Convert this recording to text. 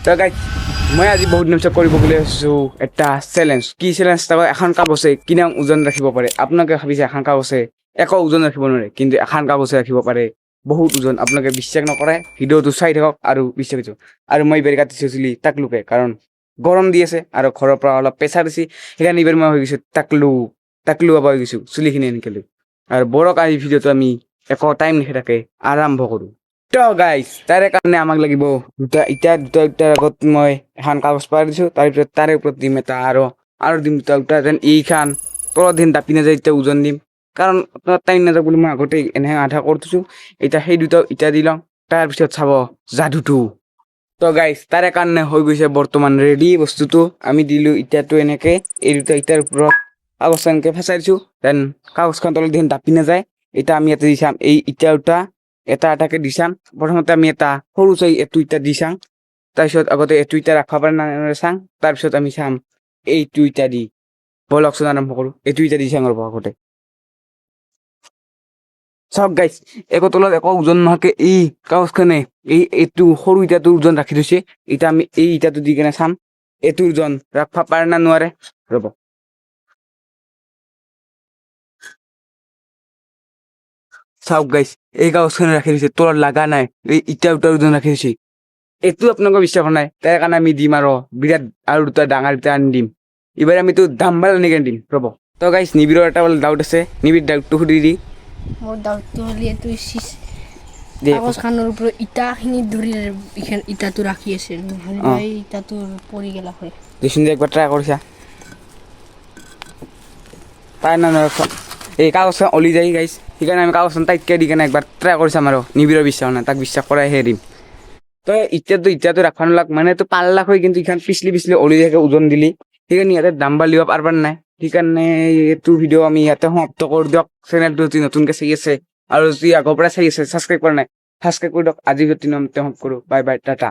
তো গাইজ মই আজি বহুত দিন পিছত কৰিব বুলি ভাবিছোঁ এটা চেলেঞ্জ। কি চেলেঞ্জ? তাৰ এখন কাগজে কিমান ওজন ৰাখিব পাৰে। আপোনালোকে ভাবিছে এখন কাগজে একো ওজন ৰাখিব নোৱাৰে, কিন্তু এখন কাগজে ৰাখিব পাৰে বহুত ওজন। আপোনালোকে বিশ্বাস নকৰে, ভিডিঅ'টো চাই থাকক আৰু বিশ্বাস কৰিছোঁ। আৰু মই এইবাৰ কাটিছোঁ চুলি টাকলুকে, কাৰণ গৰম দি আছে আৰু ঘৰৰ পৰা অলপ প্ৰেছাৰ দিছে, সেইকাৰণে এইবাৰ মই হৈ গৈছোঁ টাকলু হৈ গৈছোঁ চুলিখিনি এনেকৈ লৈ। আৰু বৰক আজি ভিডিঅ'টো আমি একো টাইম নিখেদাকে আৰম্ভ কৰোঁ। তো গাইজ তাৰে কাৰণে আমাক লাগিব দুটাৰ আগত মই এখন কাগজ পাৰি দিছোঁ, তাৰপিছত তাৰে ওপৰত দিম এটা আৰু দিম দুটা যেন এইখান তলত দিন দাপি নাযায়, এতিয়া ওজন দিম, কাৰণ টাইম নাযায় বুলি মই আগতে এনেহে আধা কৰি থৈছোঁ। এতিয়া সেই দুটা ইটা দি লওঁ, তাৰপিছত চাব যাদুটো। তো গাইজ তাৰে কাৰণে হৈ গৈছে বৰ্তমান ৰেডি বস্তুটো। আমি দিলোঁ ইটাটো এনেকৈ, এই দুটা ইটাৰ ওপৰত কাগজখন এনেকৈ ফচাই দিছোঁ, দেন কাগজখন তলত দিন দাপি নাযায়। এতিয়া আমি ইয়াতে দি চাম, এই ইটা দুটা এটা এটাকে দি চাম। প্ৰথমতে আমি এটা সৰু চাই এইটো ইটা দি চাম, তাৰপিছত আগতে এইটো ইটা ৰাখিব পাৰে না চাম, তাৰপিছত আমি চাম এইটো ইটা দি। বলকচোন আৰম্ভ কৰোঁ, এইটো ইটা দি চাম ৰ'ব আগতে। চাওক গাইজ, একো তলত একো ওজন নোহোৱাকে এই কাগজখনে এইটো সৰু ইটাটোৰ ওজন ৰাখি থৈছে। এতিয়া আমি এই ইটাটো দি কেনে চাম এইটোৰ ওজন ৰাখিব পাৰে না নোৱাৰে। ৰ'ব, চাওক গাইজ, এই কাগজখনে ৰাখি থৈছে, তলত লাগা নাই। এই ইটা দুটাৰ ওজন ৰাখি থৈছে। এইটো আপোনালোকৰ বিশ্বাস নাই, তাৰ কাৰণে আমি দিম আৰু বিৰাট আৰু দুটা ডাঙৰ ইটা আনি দিম। এইবাৰ আমিতো ডাম্বাল আনি কেনে দিম ৰ'ব। তো গাইজ নিবিৰৰ এটা বোলে ডাউট আছে, নিবিৰ ডাউটটো সুধি দি। মোৰ ডাউটটো হ'লে এইটো দে কাগজখনৰ ওপৰত ইটাখিনি ধৰি এইখন ইটাটো ৰাখি আছে, নহ'লে অঁ এই ইটাটো পৰি গেলা হয়। দেচোন একবাৰ ট্ৰাই কৰিছা, পাই না নোৱাৰে। এই কাগজখন ওলি যায় গাইজ, সেইকাৰণে আমি কাগজখন টাইটকৈ দি কেনে একবাৰ ট্ৰাই কৰি চাম। আৰু নিবিৰৰ বিশ্বাস নাই, তাক বিশ্বাস কৰাইহে দিম। তই ইটাটো ৰাখবা নালাগ, মানে তো পাল্লাক হয়, কিন্তু এইখন পিছলি ওলি থাকে ওজন দিলি, সেইকাৰণে ইয়াতে দাম্বাল দিব পাৰবাৰ নাই। সেইকাৰণে এইটো ভিডিঅ' আমি ইয়াতে সমাপ্ত কৰি দিয়ক। চেনেলটো যদি নতুনকৈ চাই আছে আৰু যদি আগৰ পৰা চাই আছে ছাবস্ক্ৰাইব কৰা নাই, ছাবস্ক্ৰাইব কৰি দিয়ক। আজি ভিডিঅ'টো সমাপ্ত কৰোঁ, বাই বাই, টাটা।